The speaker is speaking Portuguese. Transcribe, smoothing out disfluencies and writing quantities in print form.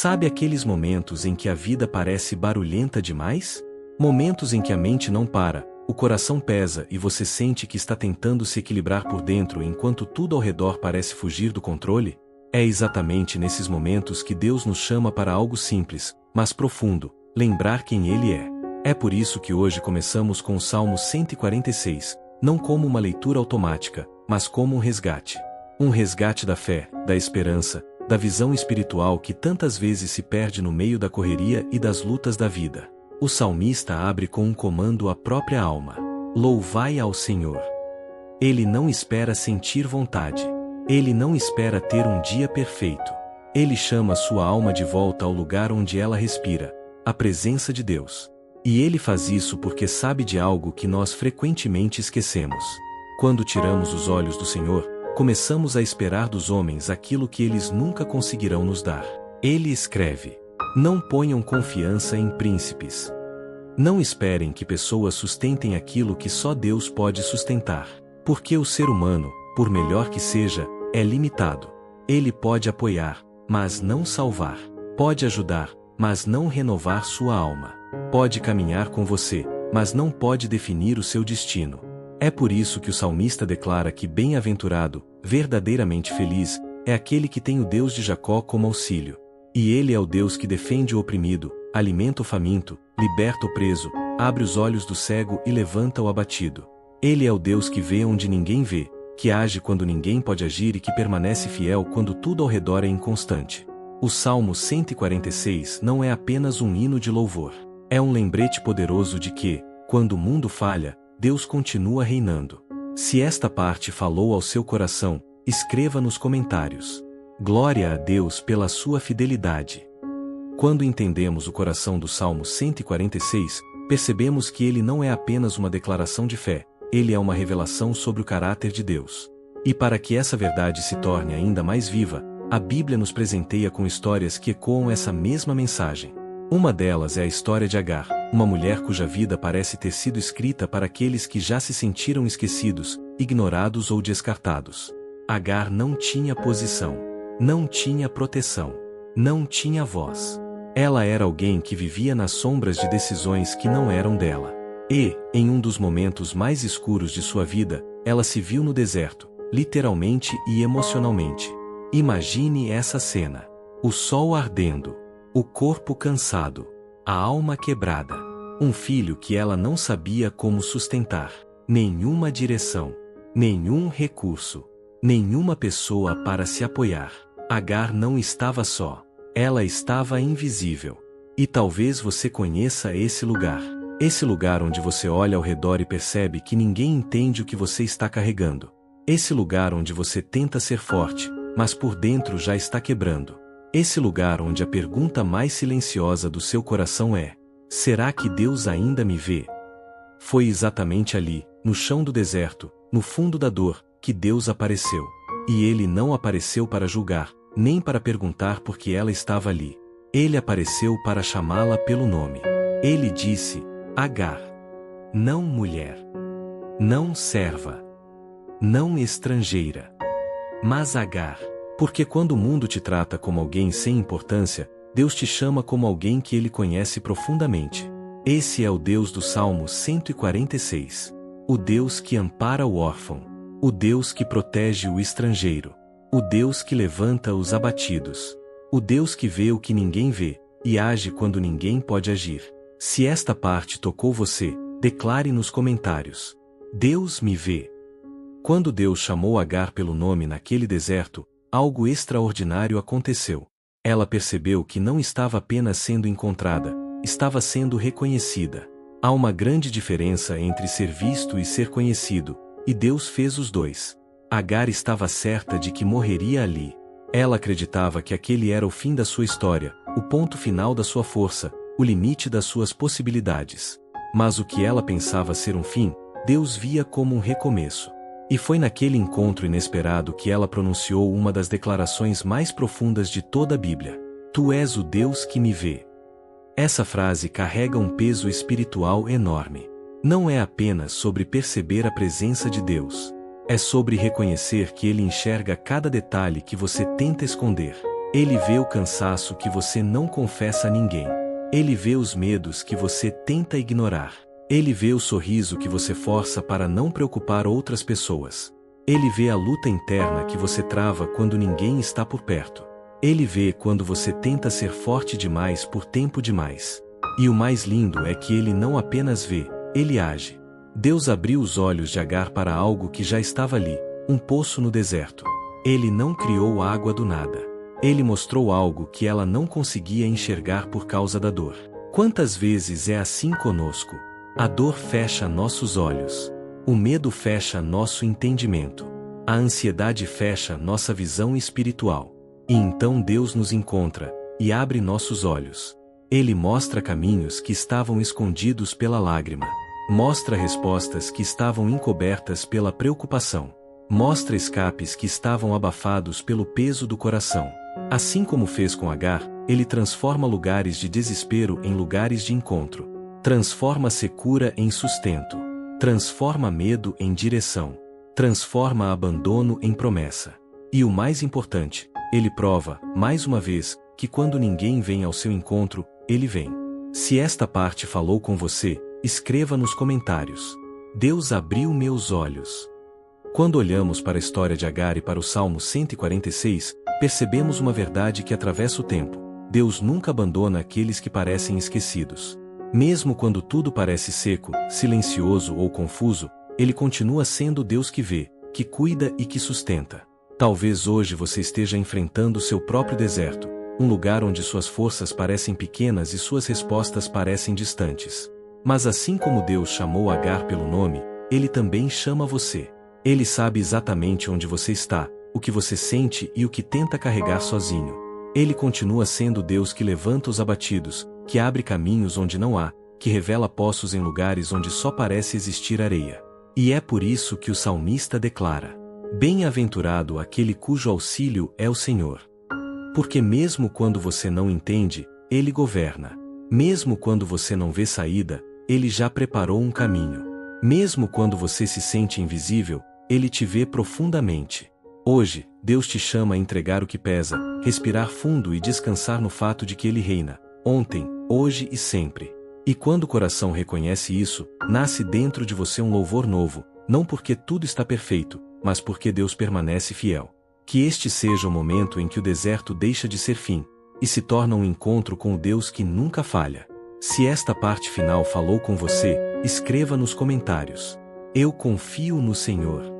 Sabe aqueles momentos em que a vida parece barulhenta demais? Momentos em que a mente não para, o coração pesa e você sente que está tentando se equilibrar por dentro enquanto tudo ao redor parece fugir do controle? É exatamente nesses momentos que Deus nos chama para algo simples, mas profundo: lembrar quem Ele é. É por isso que hoje começamos com o Salmo 146, não como uma leitura automática, mas como um resgate. Um resgate da fé, da esperança, da visão espiritual que tantas vezes se perde no meio da correria e das lutas da vida. O salmista abre com um comando à própria alma: louvai ao Senhor. Ele não espera sentir vontade. Ele não espera ter um dia perfeito. Ele chama sua alma de volta ao lugar onde ela respira, a presença de Deus. E ele faz isso porque sabe de algo que nós frequentemente esquecemos. Quando tiramos os olhos do Senhor, começamos a esperar dos homens aquilo que eles nunca conseguirão nos dar. Ele escreve: não ponham confiança em príncipes. Não esperem que pessoas sustentem aquilo que só Deus pode sustentar. Porque o ser humano, por melhor que seja, é limitado. Ele pode apoiar, mas não salvar. Pode ajudar, mas não renovar sua alma. Pode caminhar com você, mas não pode definir o seu destino. É por isso que o salmista declara que bem-aventurado, verdadeiramente feliz, é aquele que tem o Deus de Jacó como auxílio. E ele é o Deus que defende o oprimido, alimenta o faminto, liberta o preso, abre os olhos do cego e levanta o abatido. Ele é o Deus que vê onde ninguém vê, que age quando ninguém pode agir e que permanece fiel quando tudo ao redor é inconstante. O Salmo 146 não é apenas um hino de louvor. É um lembrete poderoso de que, quando o mundo falha, Deus continua reinando. Se esta parte falou ao seu coração, escreva nos comentários. Glória a Deus pela sua fidelidade. Quando entendemos o coração do Salmo 146, percebemos que ele não é apenas uma declaração de fé, ele é uma revelação sobre o caráter de Deus. E para que essa verdade se torne ainda mais viva, a Bíblia nos presenteia com histórias que ecoam essa mesma mensagem. Uma delas é a história de Agar, uma mulher cuja vida parece ter sido escrita para aqueles que já se sentiram esquecidos, ignorados ou descartados. Agar não tinha posição, não tinha proteção, não tinha voz. Ela era alguém que vivia nas sombras de decisões que não eram dela. E, em um dos momentos mais escuros de sua vida, ela se viu no deserto, literalmente e emocionalmente. Imagine essa cena: o sol ardendo, o corpo cansado, a alma quebrada, um filho que ela não sabia como sustentar, nenhuma direção, nenhum recurso, nenhuma pessoa para se apoiar. Agar não estava só, ela estava invisível. E talvez você conheça esse lugar. Esse lugar onde você olha ao redor e percebe que ninguém entende o que você está carregando. Esse lugar onde você tenta ser forte, mas por dentro já está quebrando. Esse lugar onde a pergunta mais silenciosa do seu coração é: será que Deus ainda me vê? Foi exatamente ali, no chão do deserto, no fundo da dor, que Deus apareceu. E ele não apareceu para julgar, nem para perguntar por que ela estava ali. Ele apareceu para chamá-la pelo nome. Ele disse: Agar. Não mulher. Não serva. Não estrangeira. Mas Agar. Porque quando o mundo te trata como alguém sem importância, Deus te chama como alguém que ele conhece profundamente. Esse é o Deus do Salmo 146. O Deus que ampara o órfão. O Deus que protege o estrangeiro. O Deus que levanta os abatidos. O Deus que vê o que ninguém vê, e age quando ninguém pode agir. Se esta parte tocou você, declare nos comentários: Deus me vê. Quando Deus chamou Agar pelo nome naquele deserto, algo extraordinário aconteceu. Ela percebeu que não estava apenas sendo encontrada, estava sendo reconhecida. Há uma grande diferença entre ser visto e ser conhecido, e Deus fez os dois. Agar estava certa de que morreria ali. Ela acreditava que aquele era o fim da sua história, o ponto final da sua força, o limite das suas possibilidades. Mas o que ela pensava ser um fim, Deus via como um recomeço. E foi naquele encontro inesperado que ela pronunciou uma das declarações mais profundas de toda a Bíblia: Tu és o Deus que me vê. Essa frase carrega um peso espiritual enorme. Não é apenas sobre perceber a presença de Deus. É sobre reconhecer que Ele enxerga cada detalhe que você tenta esconder. Ele vê o cansaço que você não confessa a ninguém. Ele vê os medos que você tenta ignorar. Ele vê o sorriso que você força para não preocupar outras pessoas. Ele vê a luta interna que você trava quando ninguém está por perto. Ele vê quando você tenta ser forte demais por tempo demais. E o mais lindo é que ele não apenas vê, ele age. Deus abriu os olhos de Agar para algo que já estava ali, um poço no deserto. Ele não criou água do nada. Ele mostrou algo que ela não conseguia enxergar por causa da dor. Quantas vezes é assim conosco? A dor fecha nossos olhos. O medo fecha nosso entendimento. A ansiedade fecha nossa visão espiritual. E então Deus nos encontra e abre nossos olhos. Ele mostra caminhos que estavam escondidos pela lágrima. Mostra respostas que estavam encobertas pela preocupação. Mostra escapes que estavam abafados pelo peso do coração. Assim como fez com Agar, ele transforma lugares de desespero em lugares de encontro. Transforma secura em sustento. Transforma medo em direção. Transforma abandono em promessa. E o mais importante, ele prova, mais uma vez, que quando ninguém vem ao seu encontro, ele vem. Se esta parte falou com você, escreva nos comentários. Deus abriu meus olhos. Quando olhamos para a história de Agar e para o Salmo 146, percebemos uma verdade que atravessa o tempo. Deus nunca abandona aqueles que parecem esquecidos. Mesmo quando tudo parece seco, silencioso ou confuso, Ele continua sendo o Deus que vê, que cuida e que sustenta. Talvez hoje você esteja enfrentando seu próprio deserto, um lugar onde suas forças parecem pequenas e suas respostas parecem distantes. Mas assim como Deus chamou Agar pelo nome, Ele também chama você. Ele sabe exatamente onde você está, o que você sente e o que tenta carregar sozinho. Ele continua sendo o Deus que levanta os abatidos, que abre caminhos onde não há, que revela poços em lugares onde só parece existir areia. E é por isso que o salmista declara: bem-aventurado aquele cujo auxílio é o Senhor. Porque mesmo quando você não entende, Ele governa. Mesmo quando você não vê saída, Ele já preparou um caminho. Mesmo quando você se sente invisível, Ele te vê profundamente. Hoje, Deus te chama a entregar o que pesa, respirar fundo e descansar no fato de que Ele reina, ontem, hoje e sempre. E quando o coração reconhece isso, nasce dentro de você um louvor novo, não porque tudo está perfeito, mas porque Deus permanece fiel. Que este seja o momento em que o deserto deixa de ser fim, e se torna um encontro com o Deus que nunca falha. Se esta parte final falou com você, escreva nos comentários. Eu confio no Senhor.